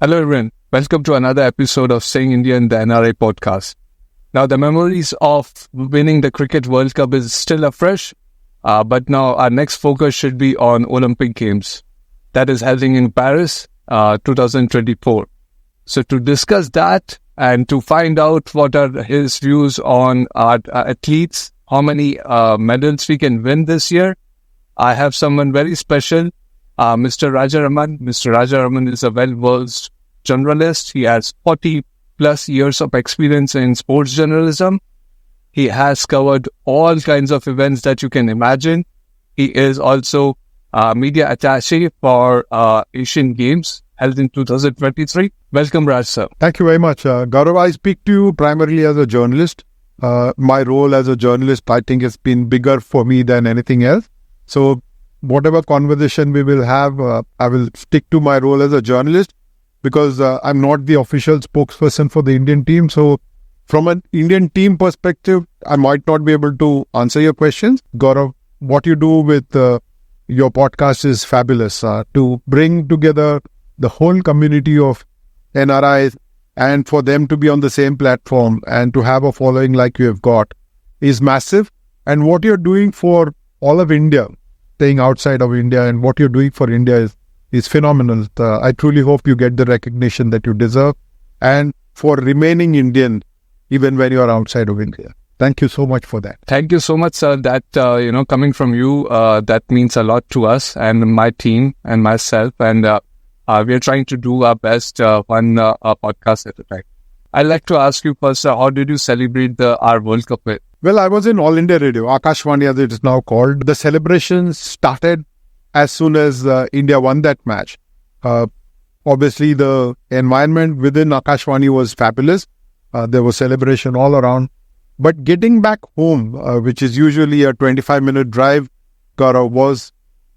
Hello everyone, welcome to another episode of Saying India in the NRI podcast. Now the memories of winning the Cricket World Cup is still afresh, but now our next focus should be on Olympic Games that is happening in Paris 2024. So to discuss that and to find out what are his views on our athletes, how many medals we can win this year, I have someone very special. Mr. Rajaraman. Mr. Rajaraman is a well-versed journalist. He has 40 plus years of experience in sports journalism. He has covered all kinds of events that you can imagine. He is also media attache for Asian Games held in 2023. Welcome, Raj sir. Thank you very much. Gaurav, I speak to you primarily as a journalist. My role as a journalist, I think, has been bigger for me than anything else. So whatever conversation we will have, I will stick to my role as a journalist because I'm not the official spokesperson for the Indian team. So from an Indian team perspective, I might not be able to answer your questions. Gaurav, what you do with your podcast is fabulous. To bring together the whole community of NRIs and for them to be on the same platform and to have a following like you have got is massive. And what you're doing for all of India, staying outside of India, and what you're doing for India is phenomenal. I truly hope you get the recognition that you deserve and for remaining Indian even when you are outside of India. Thank you so much for that. Thank you so much, sir. That, coming from you, that means a lot to us and my team and myself. And we are trying to do our best, one podcast at a time. I'd like to ask you first, how did you celebrate our World Cup with? Well, I was in All India Radio, Akashvani as it is now called. The celebrations started as soon as India won that match. Obviously, the environment within Akashvani was fabulous. There was celebration all around. But getting back home, which is usually a 25-minute drive, Gaurav, was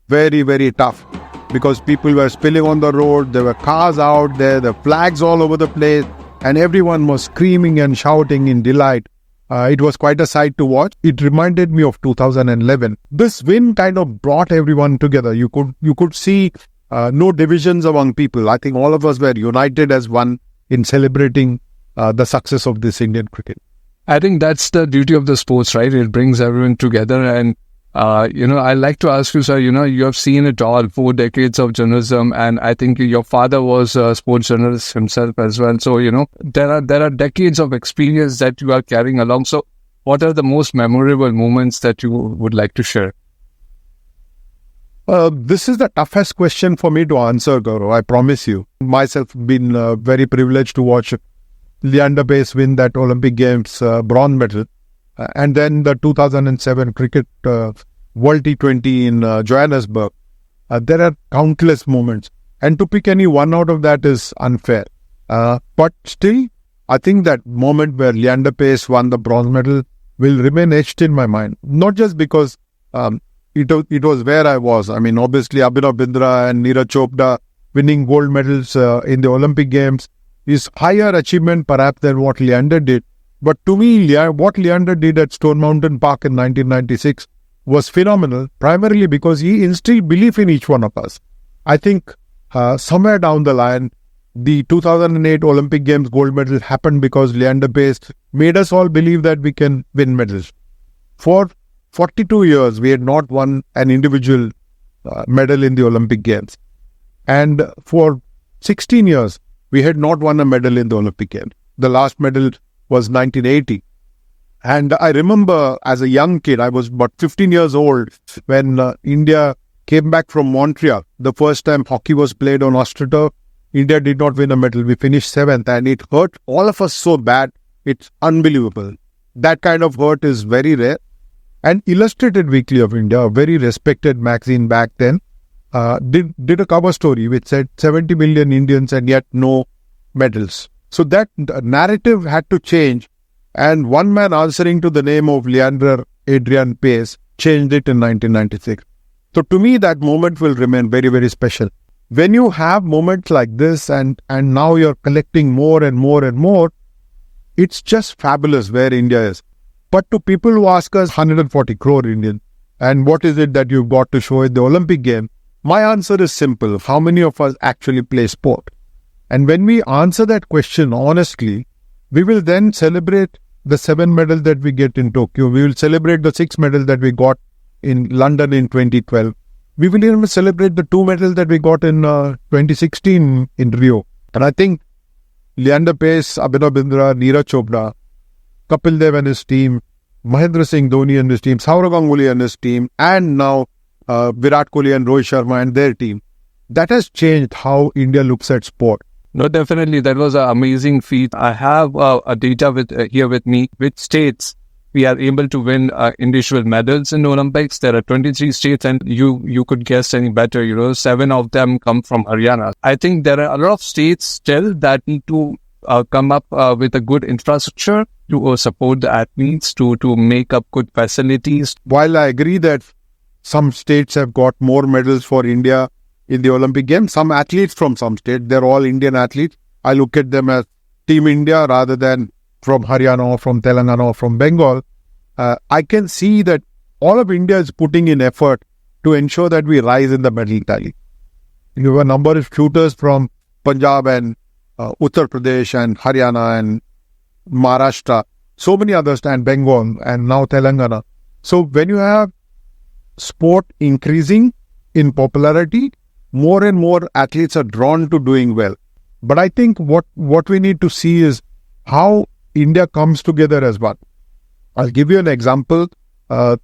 very, very tough because people were spilling on the road. There were cars out there, the flags all over the place, and everyone was screaming and shouting in delight. It was quite a sight to watch. It reminded me of 2011. This win kind of brought everyone together. You could see no divisions among people. I think all of us were united as one in celebrating the success of this Indian cricket. I think that's the duty of the sports, right? It brings everyone together. And, I'd like to ask you, sir, you have seen it all, 4 decades of journalism. And I think your father was a sports journalist himself as well. So, there are decades of experience that you are carrying along. So what are the most memorable moments that you would like to share? This is the toughest question for me to answer, Gaurav. I promise you. Myself been very privileged to watch Leander Paes win that Olympic Games bronze medal. And then the 2007 Cricket World T20 in Johannesburg. There are countless moments. And to pick any one out of that is unfair. But still, I think that moment where Leander Paes won the bronze medal will remain etched in my mind. Not just because it was where I was. I mean, obviously, Abhinav Bindra and Neeraj Chopra winning gold medals in the Olympic Games is higher achievement perhaps than what Leander did. But to me, what Leander did at Stone Mountain Park in 1996 was phenomenal, primarily because he instilled belief in each one of us. I think somewhere down the line, the 2008 Olympic Games gold medal happened because Leander Paes made us all believe that we can win medals. For 42 years, we had not won an individual medal in the Olympic Games. And for 16 years, we had not won a medal in the Olympic Games. The last medal was 1980. And I remember as a young kid, I was about 15 years old when India came back from Montreal. The first time hockey was played on AstroTurf, India did not win a medal. We finished 7th and it hurt all of us so bad. It's unbelievable. That kind of hurt is very rare. And Illustrated Weekly of India, a very respected magazine back then, did a cover story which said 70 million Indians and yet no medals. So that narrative had to change, and one man answering to the name of Leander Adrian Paes changed it in 1996. So to me, that moment will remain very, very special. When you have moments like this and now you're collecting more and more and more, it's just fabulous where India is. But to people who ask us 140 crore Indians, and what is it that you've got to show at the Olympic game? My answer is simple. How many of us actually play sport? And when we answer that question honestly, we will then celebrate the 7 medals that we get in Tokyo. We will celebrate the 6 medals that we got in London in 2012. We will even celebrate the 2 medals that we got in 2016 in Rio. And I think Leander Paes, Abhinav Bindra, Neeraj Chopra, Kapil Dev and his team, Mahendra Singh Dhoni and his team, Saurav Ganguly and his team, and now Virat Kohli and Rohit Sharma and their team. That has changed how India looks at sport. No, definitely. That was an amazing feat. I have a data here with me, which states we are able to win individual medals in the Olympics. There are 23 states, and you could guess any better. 7 of them come from Haryana. I think there are a lot of states still that need to come up with a good infrastructure to support the athletes, to make up good facilities. While I agree that some states have got more medals for India in the Olympic Games, some athletes from some state, they're all Indian athletes. I look at them as Team India rather than from Haryana or from Telangana or from Bengal. I can see that all of India is putting in effort to ensure that we rise in the medal tally. You have a number of shooters from Punjab and Uttar Pradesh and Haryana and Maharashtra, so many others, and Bengal and now Telangana. So when you have sport increasing in popularity, more and more athletes are drawn to doing well. But I think what we need to see is how India comes together as one. I'll give you an example. Neeraj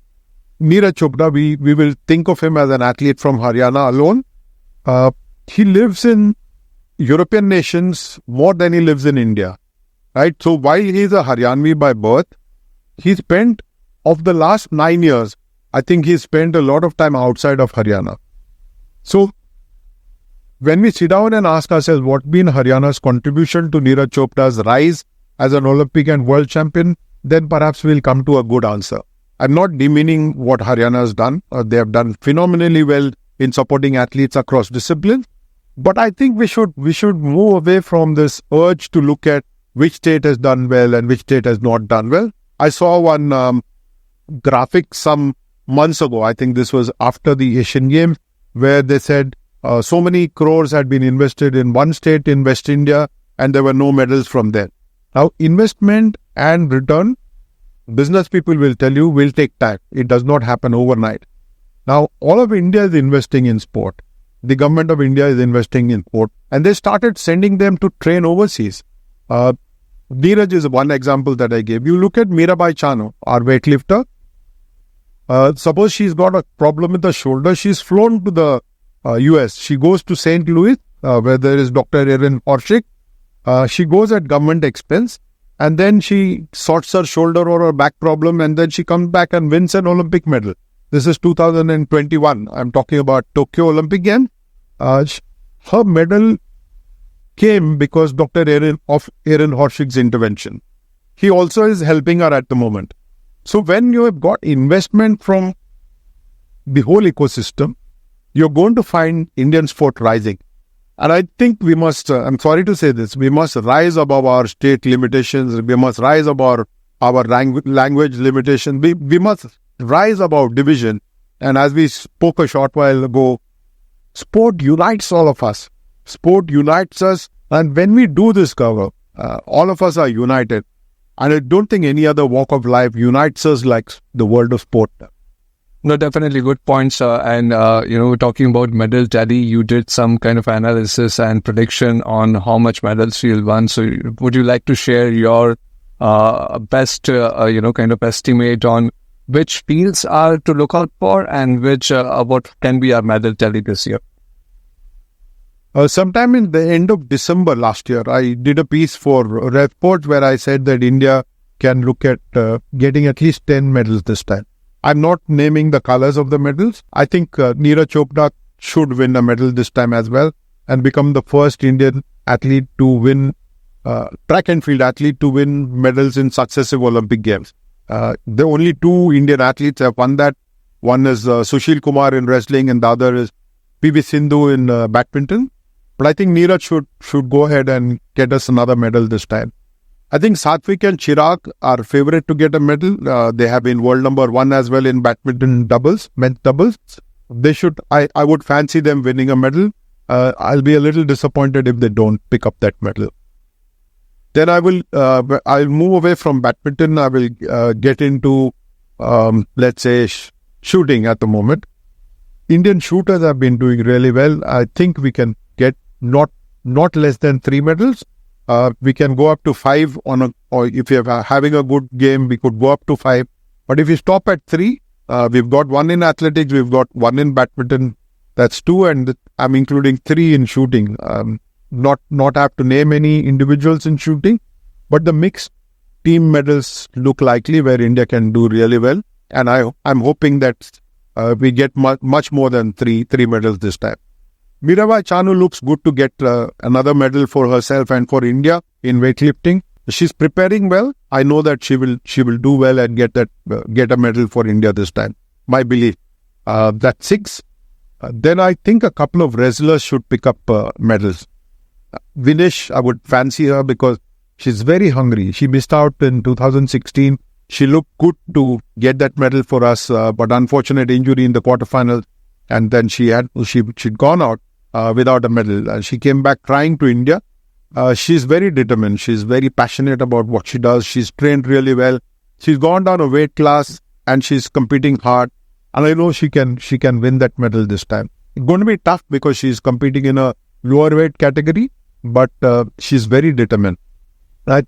Chopra, we will think of him as an athlete from Haryana alone. He lives in European nations more than he lives in India. Right? So while he is a Haryanvi by birth, he spent, of the last 9 years, I think he spent a lot of time outside of Haryana. So when we sit down and ask ourselves what been Haryana's contribution to Neeraj Chopra's rise as an Olympic and world champion, then perhaps we'll come to a good answer. I'm not demeaning what Haryana has done. They have done phenomenally well in supporting athletes across disciplines. But I think we should move away from this urge to look at which state has done well and which state has not done well. I saw one graphic some months ago. I think this was after the Asian Games, where they said so many crores had been invested in one state in West India and there were no medals from there. Now, investment and return, business people will tell you, will take time. It does not happen overnight. Now, all of India is investing in sport. The government of India is investing in sport, and they started sending them to train overseas. Neeraj is one example that I gave. You look at Mirabai Chanu, our weightlifter. Suppose she's got a problem with the shoulder, she's flown to the US. She goes to St. Louis, where there is Dr. Erin Horshik. She goes at government expense, and then she sorts her shoulder or her back problem, and then she comes back and wins an Olympic medal. This is 2021. I'm talking about Tokyo Olympic Games. Her medal came because Dr. Erin Horshik's intervention. He also is helping her at the moment. So when you have got investment from the whole ecosystem, you're going to find Indian sport rising. And I think we must, I'm sorry to say this, we must rise above our state limitations. We must rise above our language limitations. We must rise above division. And as we spoke a short while ago, sport unites all of us. Sport unites us. And when we do this, Govt, all of us are united. And I don't think any other walk of life unites us like the world of sport. No, definitely good points. And talking about medal tally, you did some kind of analysis and prediction on how much medals you'll win. So would you like to share your best, kind of estimate on which fields are to look out for and which, what can be our medal tally this year? Sometime in the end of December last year, I did a piece for Report where I said that India can look at getting at least 10 medals this time. I'm not naming the colors of the medals. I think Neeraj Chopra should win a medal this time as well and become the first Indian athlete to win, track and field athlete to win medals in successive Olympic Games. The only 2 Indian athletes have won that. One is Sushil Kumar in wrestling and the other is PV Sindhu in badminton. But I think Neeraj should go ahead and get us another medal this time. I think Satvik and Chirag are favorite to get a medal. They have been world number 1 as well in badminton doubles, men's doubles. They should. I would fancy them winning a medal. I'll be a little disappointed if they don't pick up that medal. Then I'll move away from badminton. I will get into, let's say, shooting at the moment. Indian shooters have been doing really well. I think we can get not less than 3 medals. We can go up to 5 or if you're having a good game, we could go up to 5. But if we stop at 3, we've got 1 in athletics, we've got 1 in badminton. That's 2, and I'm including 3 in shooting. Not have to name any individuals in shooting, but the mixed team medals look likely where India can do really well. And I'm hoping that we get much more than 3 medals this time. Mirabai Chanu looks good to get another medal for herself and for India in weightlifting. She's preparing well. I know that she will do well and get a medal for India this time. My belief. That's 6. Then I think a couple of wrestlers should pick up medals. Vinesh, I would fancy her because she's very hungry. She missed out in 2016. She looked good to get that medal for us, but unfortunate injury in the quarterfinals, and then she'd gone out without a medal. She came back crying to India. She's very determined. She's very passionate about what she does. She's trained really well. She's gone down a weight class and she's competing hard. And I know she can win that medal this time. It's going to be tough because she's competing in a lower weight category, but she's very determined. Right?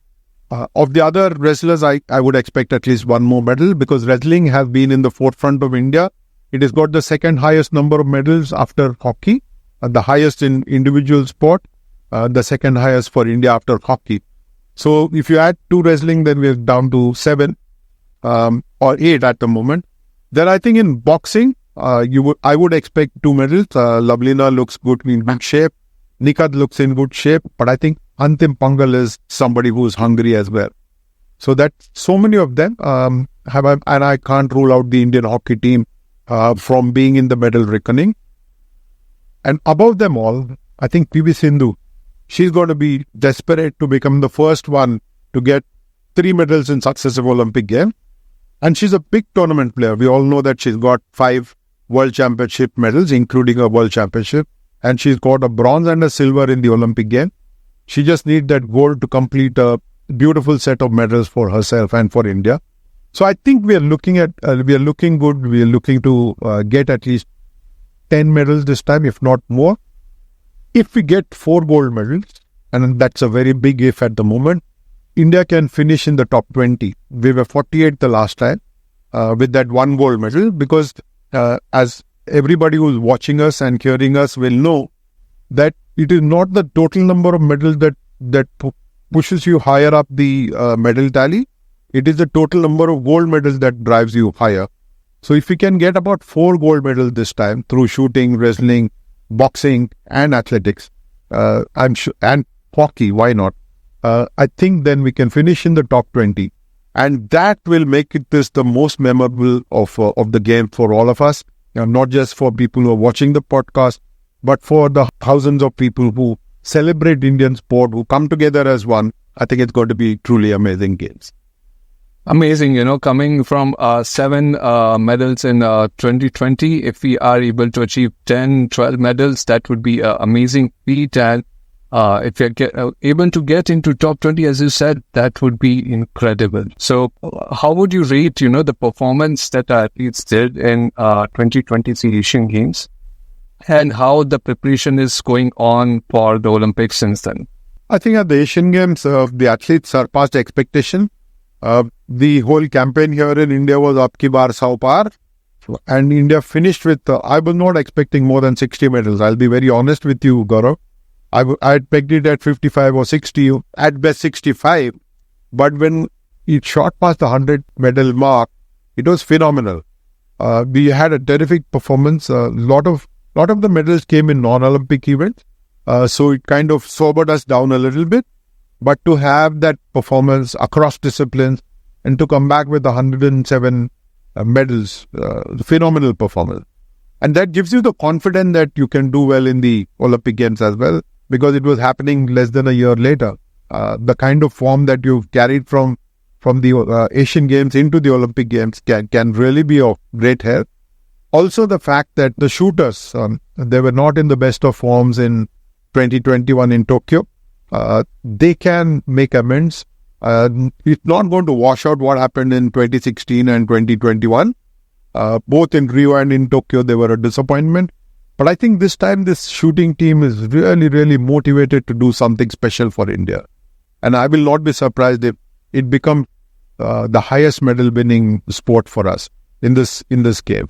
Of the other wrestlers, I would expect at least 1 more medal because wrestling has been in the forefront of India. It has got the second highest number of medals after hockey, the highest in individual sport, the second highest for India after hockey. So if you add 2 wrestling, then we're down to 7 or 8 at the moment. Then I think in boxing, I would expect 2 medals. Lavlina looks good in good shape. Nikad looks in good shape. But I think Antim Pangal is somebody who's hungry as well. So that so many of them and I can't rule out the Indian hockey team from being in the medal reckoning. And above them all, I think PV Sindhu, she's going to be desperate to become the first one to get 3 medals in successive Olympic Games. And she's a big tournament player. We all know that she's got 5 World Championship medals, including a World Championship. And she's got a bronze and a silver in the Olympic Games. She just needs that gold to complete a beautiful set of medals for herself and for India. So I think we are looking good. We are looking to get at least 10 medals this time, if not more. If we get 4 gold medals, and that's a very big if at the moment, India can finish in the top 20. We were 48 the last time with that 1 gold medal because as everybody who's watching us and hearing us will know that it is not the total number of medals that pushes you higher up the medal tally. It is the total number of gold medals that drives you higher. So if we can get about 4 gold medals this time through shooting, wrestling, boxing and athletics, I'm sure, and hockey, why not? I think then we can finish in the top 20. And that will make this the most memorable of the game for all of us. Not just for people who are watching the podcast, but for the thousands of people who celebrate Indian sport, who come together as one. I think it's going to be truly amazing games. Amazing, coming from 7 medals in 2020, if we are able to achieve 10, 12 medals, that would be an amazing feat. And if you're able to get into top 20, as you said, that would be incredible. So how would you rate, the performance that our athletes did in 2020 Asian Games and how the preparation is going on for the Olympics since then? I think at the Asian Games, the athletes surpassed expectation. The whole campaign here in India was Ab Ki Baar 100 Paar, and India finished with, I was not expecting more than 60 medals. I'll be very honest with you, Gaurav. I had pegged it at 55 or 60, at best 65. But when it shot past the 100 medal mark, it was phenomenal. We had a terrific performance. A lot of the medals came in non-Olympic events. So it kind of sobered us down a little bit. But to have that performance across disciplines and to come back with 107 medals, phenomenal performance. And that gives you the confidence that you can do well in the Olympic Games as well, because it was happening less than a year later. The kind of form that you've carried from the Asian Games into the Olympic Games can really be of great help. Also, the fact that the shooters, they were not in the best of forms in 2021 in Tokyo. They can make amends. It's not going to wash out what happened in 2016 and 2021. Both in Rio and in Tokyo, they were a disappointment. But I think this time, this shooting team is really, really motivated to do something special for India. And I will not be surprised if it becomes the highest medal winning sport for us in this game.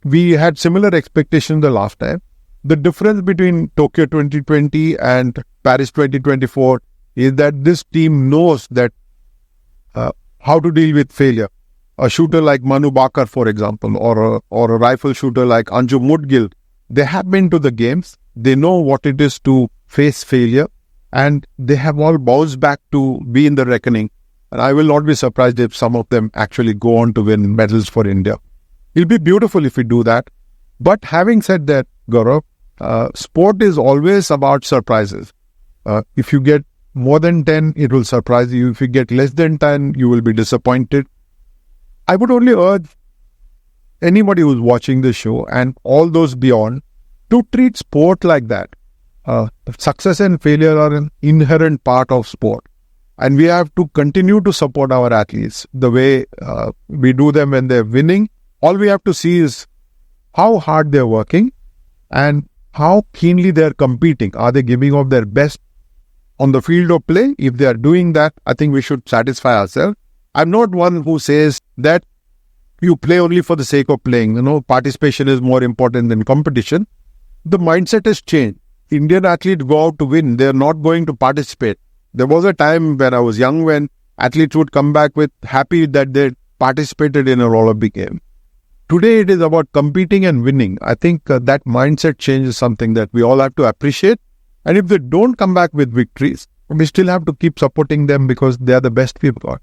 We had similar expectations the last time. The difference between Tokyo 2020 and Paris 2024 is that this team knows that how to deal with failure. A shooter like Manu Bakar, for example, or a rifle shooter like Anju Mudgil, they have been to the games. They know what it is to face failure, and they have all bounced back to be in the reckoning. And I will not be surprised if some of them actually go on to win medals for India. It'll be beautiful if we do that. But having said that, Gaurav, sport is always about surprises. If you get more than 10, it will surprise you. If you get less than 10, you will be disappointed. I would only urge anybody who's watching the show and all those beyond to treat sport like that. Success and failure are an inherent part of sport. And we have to continue to support our athletes the way we do them when they're winning. All we have to see is how hard they're working and how keenly they're competing. Are they giving of their best on the field of play? If they are doing that, I think we should satisfy ourselves. I'm not one who says that you play only for the sake of playing. Participation is more important than competition. The mindset has changed. Indian athletes go out to win. They're not going to participate. There was a time when I was young when athletes would come back with happy that they participated in a Olympic game. Today it is about competing and winning. I think that mindset change is something that we all have to appreciate. And if they don't come back with victories, we still have to keep supporting them because they are the best we've got.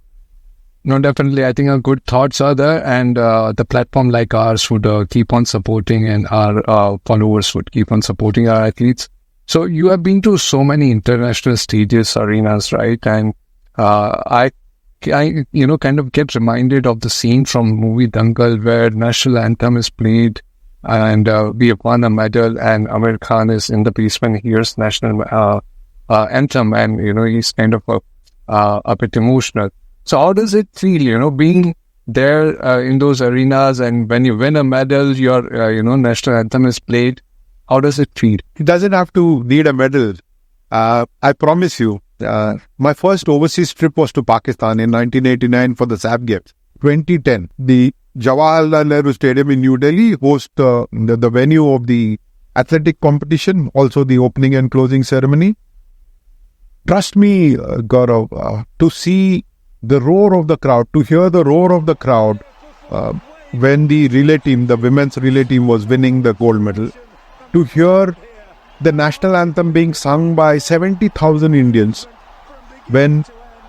No, definitely. I think our good thoughts are there, and the platform like ours would keep on supporting, and our followers would keep on supporting our athletes. So you have been to so many international stages, arenas, right? And I kind of get reminded of the scene from movie Dangal where national anthem is played and we have won a medal, and Amir Khan is in the piece when he hears national anthem, and he's kind of a bit emotional. So how does it feel, being there in those arenas, and when you win a medal, your national anthem is played? How does it feel? It doesn't have to need a medal. I promise you, my first overseas trip was to Pakistan in 1989 for the SAP Games. 2010, the Jawaharlal Nehru Stadium in New Delhi hosts the venue of the athletic competition, also the opening and closing ceremony. Trust me, Gaurav, to see the roar of the crowd, to hear the roar of the crowd when the relay team, the women's relay team was winning the gold medal, to hear the national anthem being sung by 70,000 Indians when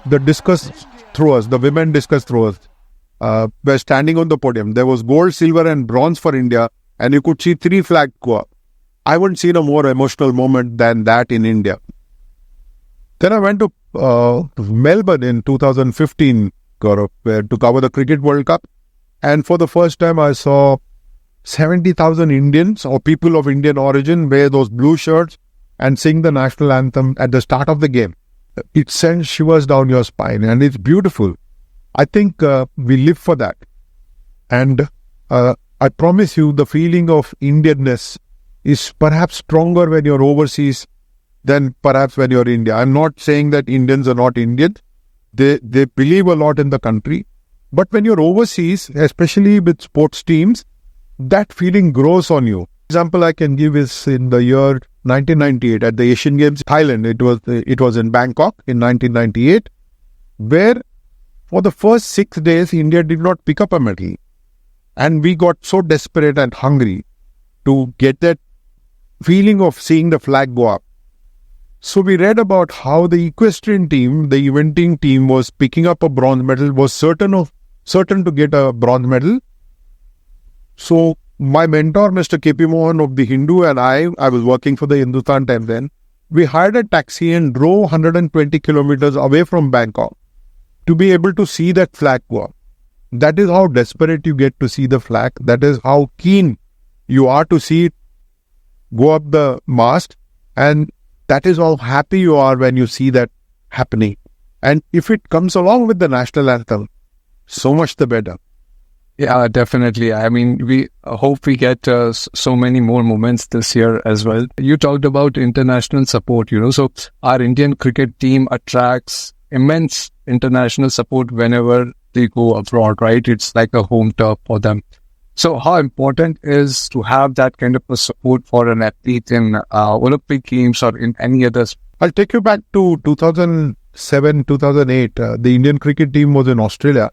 the discus throwers, the women discus throwers, were standing on the podium. There was gold, silver and bronze for India, and you could see 3 flags go up. I haven't seen a more emotional moment than that in India. Then I went to Melbourne in 2015, Gaurav, to cover the Cricket World Cup. And for the first time, I saw 70,000 Indians or people of Indian origin wear those blue shirts and sing the national anthem at the start of the game. It sends shivers down your spine, and it's beautiful. I think we live for that. And I promise you, the feeling of Indianness is perhaps stronger when you're overseas than perhaps when you're in India. I'm not saying that Indians are not Indian. They believe a lot in the country. But when you're overseas, especially with sports teams, that feeling grows on you. Example I can give is in the year 1998 at the Asian Games, Thailand. It was in Bangkok in 1998, where for the first 6 days, India did not pick up a medal. And we got so desperate and hungry to get that feeling of seeing the flag go up. So we read about how the equestrian team, the eventing team, was picking up a bronze medal, was certain to get a bronze medal. So my mentor, Mr. KP Mohan of the Hindu, and I was working for the Hindustan Times then, we hired a taxi and drove 120 kilometers away from Bangkok to be able to see that flag go up. That is how desperate you get to see the flag. That is how keen you are to see it go up the mast. And that is how happy you are when you see that happening. And if it comes along with the national anthem, so much the better. Yeah, definitely. I mean, we hope we get so many more moments this year as well. You talked about international support, so our Indian cricket team attracts immense international support whenever they go abroad, right? It's like a home turf for them. So how important is to have that kind of a support for an athlete in Olympic Games or in any others? I'll take you back to 2007, 2008. The Indian cricket team was in Australia.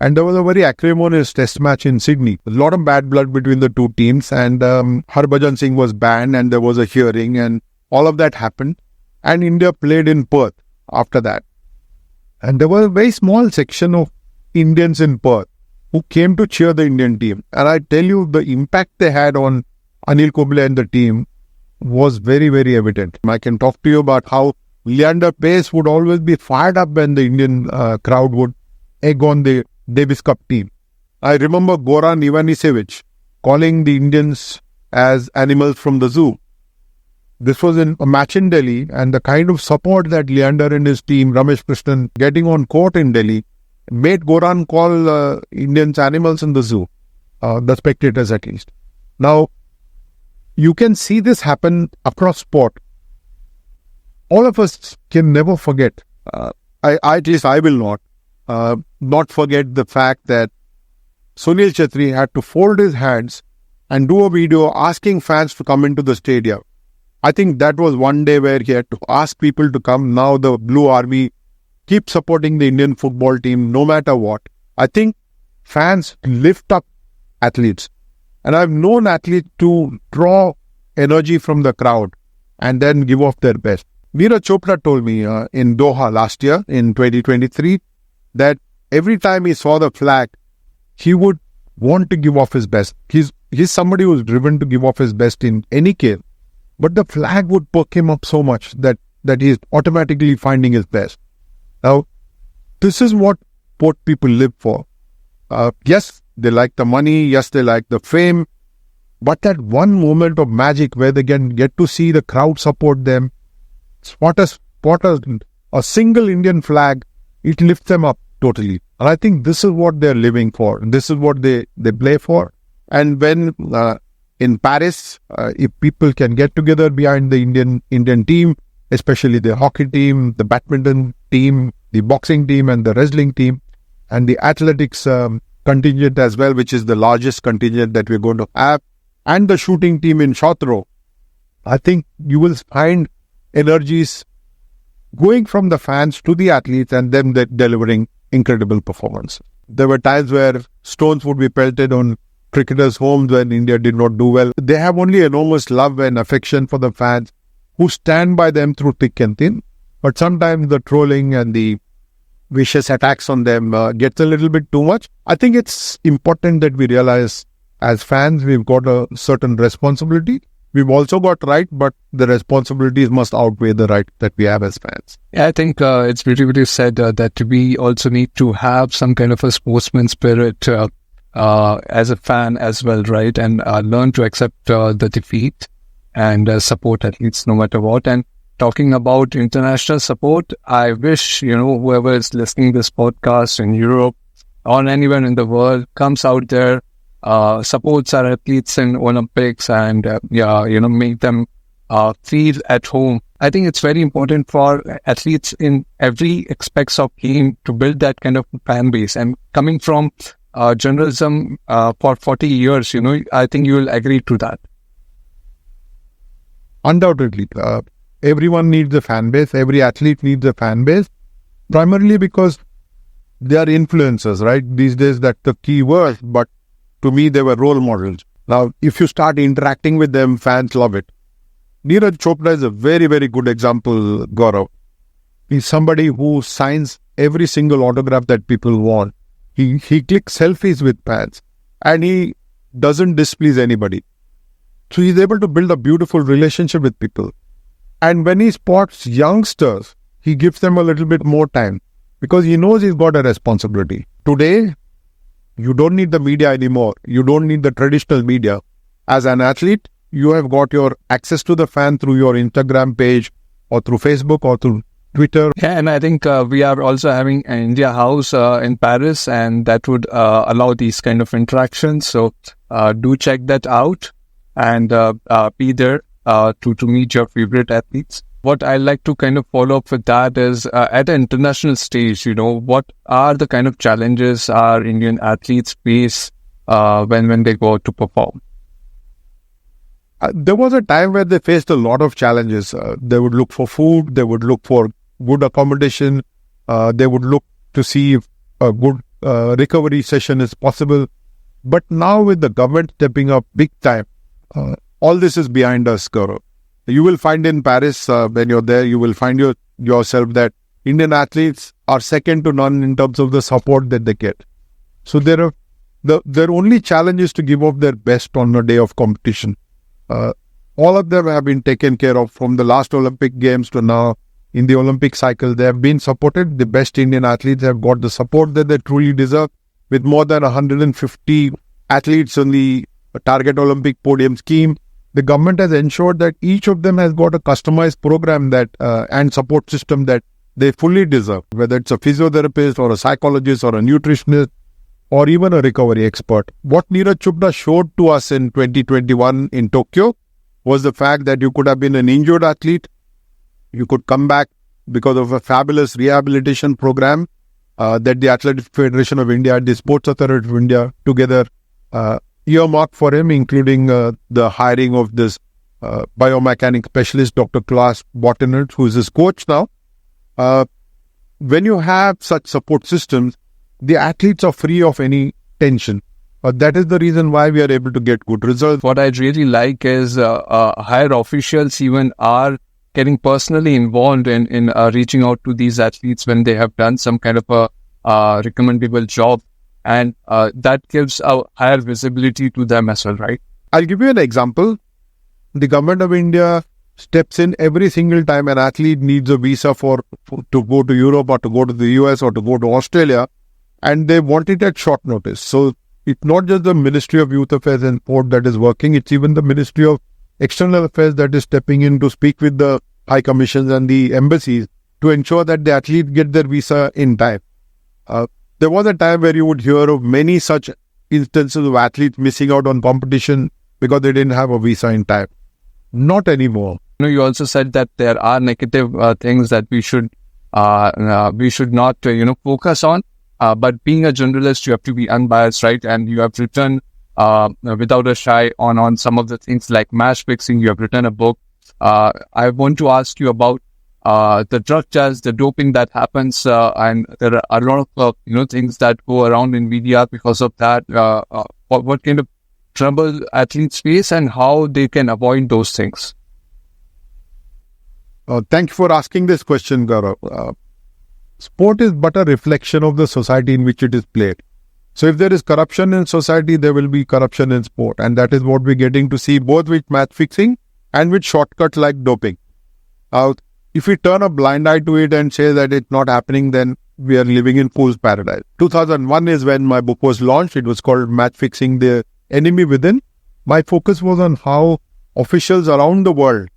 And there was a very acrimonious test match in Sydney. A lot of bad blood between the two teams, and Harbhajan Singh was banned and there was a hearing and all of that happened. And India played in Perth after that. And there was a very small section of Indians in Perth who came to cheer the Indian team. And I tell you, the impact they had on Anil Kumble and the team was very, very evident. I can talk to you about how Leander Pace would always be fired up when the Indian crowd would egg on the Davis Cup team. I remember Goran Ivanisevic calling the Indians as animals from the zoo. This was in a match in Delhi, and the kind of support that Leander and his team, Ramesh Krishnan, getting on court in Delhi, made Goran call Indians animals in the zoo, the spectators at least. Now, you can see this happen across sport. All of us can never forget, at least I will not forget the fact that Sunil Chhetri had to fold his hands and do a video asking fans to come into the stadium. I think that was one day where he had to ask people to come. Now the Blue Army keeps supporting the Indian football team no matter what. I think fans lift up athletes. And I've known athletes to draw energy from the crowd and then give off their best. Neeraj Chopra told me in Doha last year, in 2023, that every time he saw the flag, he would want to give off his best. He's somebody who's driven to give off his best in any case. But the flag would perk him up so much that he's automatically finding his best. Now, this is what sport people live for. Yes, they like the money. Yes, they like the fame. But that one moment of magic where they can get to see the crowd support them, spot a single Indian flag, it lifts them up totally. And I think this is what they're living for. This is what they play for. And when in Paris, if people can get together behind the Indian team, especially the hockey team, the badminton team, the boxing team and the wrestling team, and the athletics contingent as well, which is the largest contingent that we're going to have, and the shooting team in short throw, I think you will find energies going from the fans to the athletes and them delivering incredible performance. There were times where stones would be pelted on cricketers' homes when India did not do well. They have only enormous love and affection for the fans who stand by them through thick and thin. But sometimes the trolling and the vicious attacks on them gets a little bit too much. I think it's important that we realize as fans, we've got a certain responsibility. We've also got right, but the responsibilities must outweigh the right that we have as fans. Yeah, I think it's beautifully said that we also need to have some kind of a sportsman spirit as a fan as well, right? And learn to accept the defeat and support athletes no matter what. And talking about international support, I wish, whoever is listening to this podcast in Europe or anywhere in the world comes out there, supports our athletes in Olympics and, make them feel at home. I think it's very important for athletes in every aspects of game to build that kind of fan base. And coming from journalism for 40 years, I think you will agree to that. Undoubtedly. Everyone needs a fan base. Every athlete needs a fan base. Primarily because they are influencers, right? These days, that's the key word. But to me, they were role models. Now, if you start interacting with them, fans love it. Neeraj Chopra is a very, very good example, Gaurav. He's somebody who signs every single autograph that people want. He clicks selfies with fans and he doesn't displease anybody. So he's able to build a beautiful relationship with people. And when he spots youngsters, he gives them a little bit more time because he knows he's got a responsibility. Today, You don't need the media anymore. You don't need the traditional media. As an athlete, you have got your access to the fan through your Instagram page or through Facebook or through Twitter. Yeah, and I think we are also having an India House in Paris, and that would allow these kind of interactions. So do check that out and be there to meet your favorite athletes. What I like to kind of follow up with that is at an international stage, what are the kind of challenges our Indian athletes face when they go to perform? There was a time where they faced a lot of challenges. They would look for food, they would look for good accommodation, they would look to see if a good recovery session is possible. But now with the government stepping up big time, all this is behind us, Gaurav. You will find in Paris, when you're there, you will find yourself that Indian athletes are second to none in terms of the support that they get. So their only challenge is to give up their best on a day of competition. All of them have been taken care of from the last Olympic Games to now. In the Olympic cycle, they have been supported. The best Indian athletes have got the support that they truly deserve. With more than 150 athletes on the target Olympic podium scheme, the government has ensured that each of them has got a customized program that and support system that they fully deserve, whether it's a physiotherapist or a psychologist or a nutritionist or even a recovery expert. What Neeraj Chopra showed to us in 2021 in Tokyo was the fact that you could have been an injured athlete, you could come back because of a fabulous rehabilitation program that the Athletic Federation of India and the Sports Authority of India together earmarked for him, including the hiring of this biomechanics specialist, Dr. Klaas Bottenert, who is his coach now. When you have such support systems, the athletes are free of any tension. That is the reason why we are able to get good results. What I really like is higher officials even are getting personally involved in reaching out to these athletes when they have done some kind of a recommendable job. And that gives a higher visibility to them as well, right? I'll give you an example. The government of India steps in every single time an athlete needs a visa to go to Europe or to go to the US or to go to Australia, and they want it at short notice. So it's not just the Ministry of Youth Affairs and Sport that is working, it's even the Ministry of External Affairs that is stepping in to speak with the high commissions and the embassies to ensure that the athlete get their visa in time. There was a time where you would hear of many such instances of athletes missing out on competition because they didn't have a visa in time. Not anymore. You also said that there are negative things that we should not focus on. But being a journalist, you have to be unbiased, right? And you have written without a shy on some of the things like match fixing. You have written a book. I want to ask you about the drug test, the doping that happens, and there are a lot of things that go around in media because of that. What kind of trouble athletes face and how they can avoid those things? Thank you for asking this question, Gaurav. Sport is but a reflection of the society in which it is played. So if there is corruption in society, there will be corruption in sport. And that is what we're getting to see both with match fixing and with shortcuts like doping. If we turn a blind eye to it and say that it's not happening, then we are living in fool's paradise. 2001 is when my book was launched. It was called Match Fixing: The Enemy Within. My focus was on how officials around the world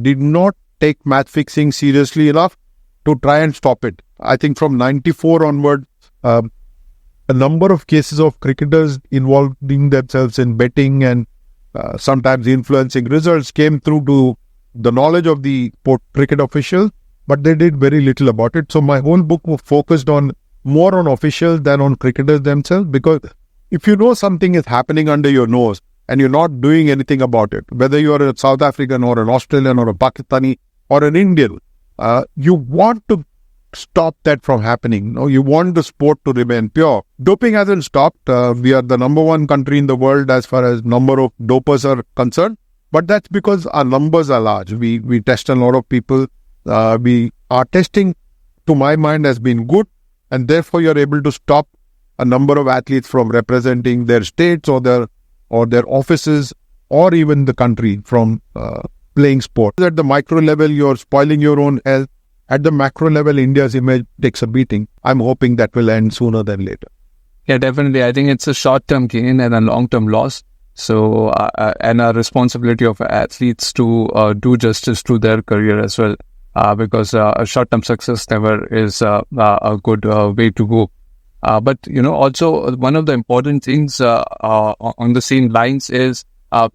did not take match fixing seriously enough to try and stop it. I think from 94 onward, a number of cases of cricketers involving themselves in betting and sometimes influencing results came through to the knowledge of the cricket officials, but they did very little about it. So my whole book was focused more on officials than on cricketers themselves, because if you know something is happening under your nose and you're not doing anything about it, whether you're a South African or an Australian or a Pakistani or an Indian, you want to stop that from happening. No, you want the sport to remain pure. Doping hasn't stopped. We are the number one country in the world as far as number of dopers are concerned. But that's because our numbers are large. We test a lot of people. Our testing, to my mind, has been good. And therefore, you're able to stop a number of athletes from representing their states or their offices or even the country from playing sport. At the micro level, you're spoiling your own health. At the macro level, India's image takes a beating. I'm hoping that will end sooner than later. Yeah, definitely. I think it's a short-term gain and a long-term loss. So, and a responsibility of athletes to do justice to their career as well, because a short-term success never is a good way to go. But, also one of the important things on the same lines is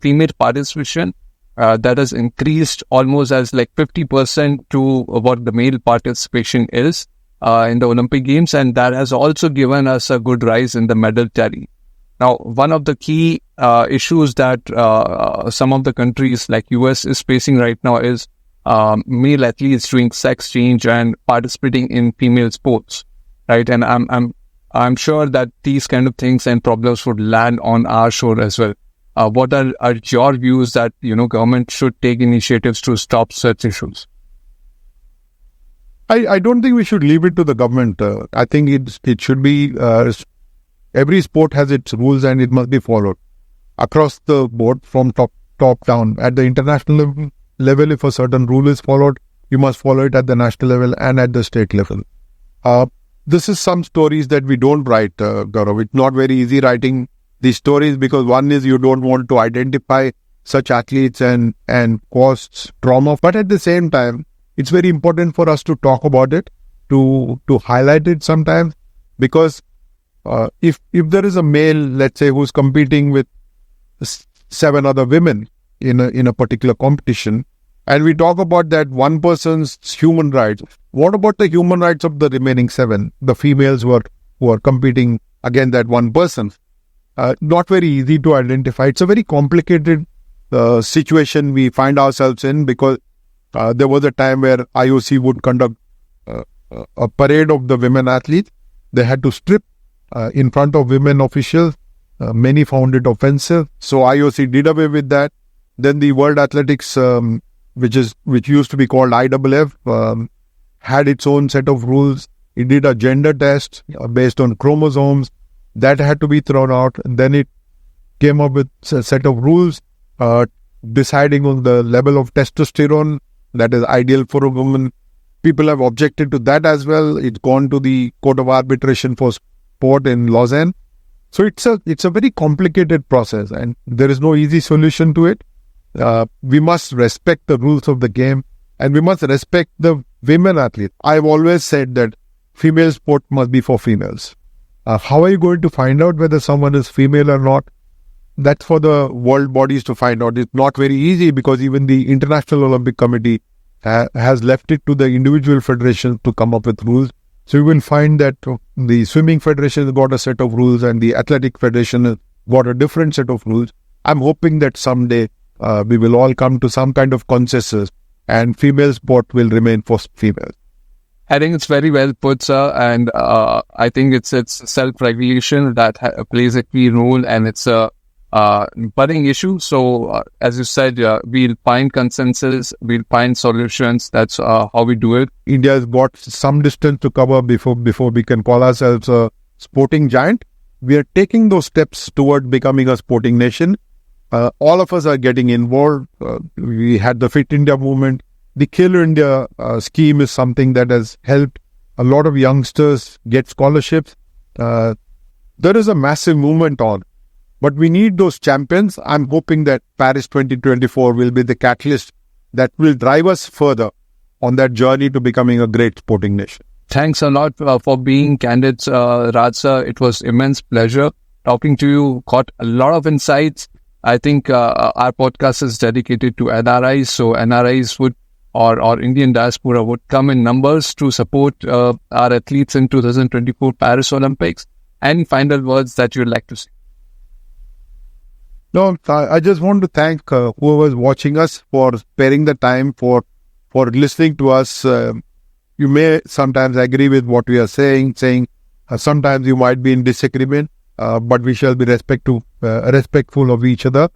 female participation. That has increased almost as like 50% to what the male participation is in the Olympic Games, and that has also given us a good rise in the medal tally. Now, one of the key issues that some of the countries like US is facing right now is male athletes doing sex change and participating in female sports, right? And I'm sure that these kind of things and problems would land on our shore as well. What are your views that government should take initiatives to stop such issues? I don't think we should leave it to the government. I think it should be, every sport has its rules and it must be followed across the board from top down. At the international level, if a certain rule is followed, you must follow it at the national level and at the state level. This is some stories that we don't write, Gaurav. It's not very easy writing these stories because one is you don't want to identify such athletes and cause trauma. But at the same time, it's very important for us to talk about it, to highlight it sometimes, because if there is a male, let's say, who's competing with 7 other women in a particular competition, and we talk about that one person's human rights, what about the human rights of the remaining 7, the females who are competing against that one person? Not very easy to identify. It's a very complicated situation we find ourselves in, because there was a time where IOC would conduct a parade of the women athletes. They had to strip in front of women officials. Many found it offensive, so IOC did away with that. Then the World Athletics, which used to be called IAAF, had its own set of rules. It did a gender test based on chromosomes. That had to be thrown out. And then it came up with a set of rules deciding on the level of testosterone that is ideal for a woman. People have objected to that as well. It's gone to the Court of Arbitration for Sport in Lausanne. So it's a very complicated process, and there is no easy solution to it. We must respect the rules of the game, and we must respect the women athletes. I've always said that female sport must be for females. How are you going to find out whether someone is female or not? That's for the world bodies to find out. It's not very easy, because even the International Olympic Committee has left it to the individual federations to come up with rules. So you will find that the Swimming Federation has got a set of rules and the Athletic Federation has got a different set of rules. I'm hoping that someday we will all come to some kind of consensus and female sport will remain for females. I think it's very well put, sir, and I think it's self-regulation that plays a key role, and it's a budding issue. So, as you said, we'll find consensus, we'll find solutions. That's how we do it. India has got some distance to cover before we can call ourselves a sporting giant. We are taking those steps toward becoming a sporting nation. All of us are getting involved. We had the Fit India movement. The Khelo India scheme is something that has helped a lot of youngsters get scholarships. There is a massive movement on, but we need those champions. I'm hoping that Paris 2024 will be the catalyst that will drive us further on that journey to becoming a great sporting nation. Thanks a lot for being candid, Raj sir. It was immense pleasure talking to you. Got a lot of insights. I think our podcast is dedicated to NRIs, so NRIs would or Indian diaspora would come in numbers to support our athletes in 2024 Paris Olympics. Any final words that you'd like to say? No, I just want to thank whoever is watching us for sparing the time, for listening to us. You may sometimes agree with what we are saying. Sometimes you might be in disagreement, but we shall be respectful of each other.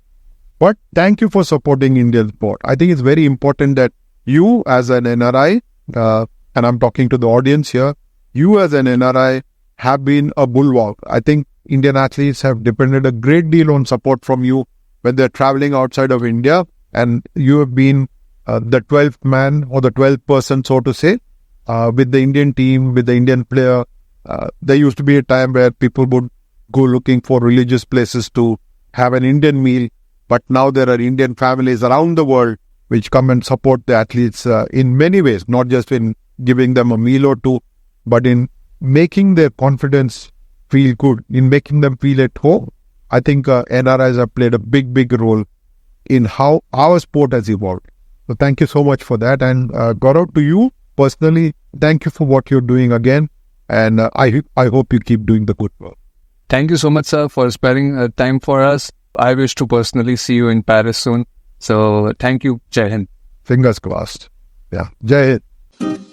But thank you for supporting Indian sport. I think it's very important that you as an NRI, and I'm talking to the audience here, you as an NRI have been a bulwark. I think Indian athletes have depended a great deal on support from you when they're traveling outside of India, and you have been the 12th man or the 12th person, so to say, with the Indian team, with the Indian player. There used to be a time where people would go looking for religious places to have an Indian meal. But now there are Indian families around the world which come and support the athletes in many ways, not just in giving them a meal or two, but in making their confidence feel good, in making them feel at home. I think NRIs have played a big role in how our sport has evolved. So thank you so much for that. And Gaurav, to you personally, thank you for what you're doing again. And I hope you keep doing the good work. Thank you so much, sir, for sparing time for us. I wish to personally see you in Paris soon. So thank you. Jai Hind. Fingers crossed. Yeah. Jai Hind.